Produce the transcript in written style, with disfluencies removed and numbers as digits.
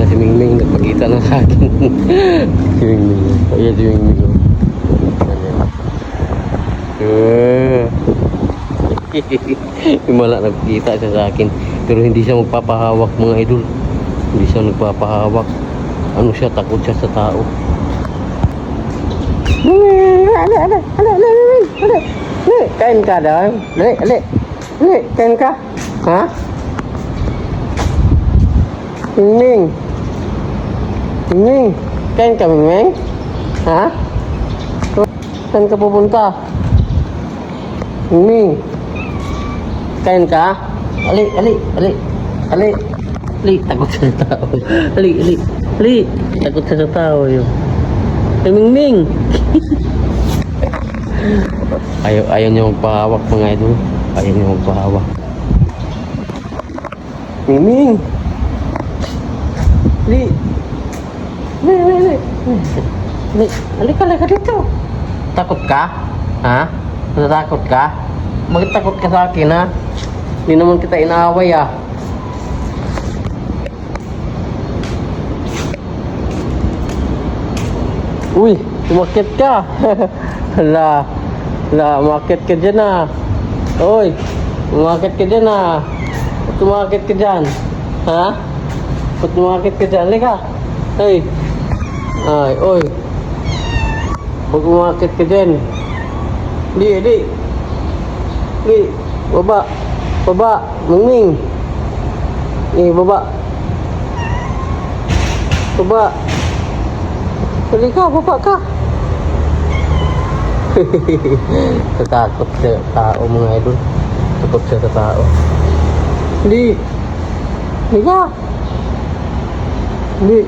na si Mingming, nagpakita na sa akin. Si Mingming. Ayan si Mingming. Himala nagpakita siya sa akin. Pero hindi siya magpapahawak mga idol. Hindi siya nagpapahawak. Ano siya, takot siya sa tao. Kain ka daw. Ali. Kain ka. Ha? Mingming. Kain ka, Mingming? Ha? Saan ka pupunta? Mingming. Kain ka? Ali. Takot siya sa tao. Ali. Takot siya sa tao yun. Mingming. Ayaw niya magpahawak mga idol. Ayaw niya magpahawak. Mingming. Ali. Halika dito. Takot ka? Ha? Natatakot ka? Bakit takot ka sa akin, ha? Hindi naman kita inaaway, ah. Uy, umakit ka. Hala, umakit ka dyan, ah. Uy, umakit ka dyan, ah. Ba't umakit ka dyan? Ha? Ba't umakit ka dyan? Halika. Ay, oy. Ba't umakit ka dyan? Di. Baba. Mingming. Baba. Halika, baba ka. Tatakot sa tao mga idol. Takot siya sa tao. Hindi. Halika. Hindi.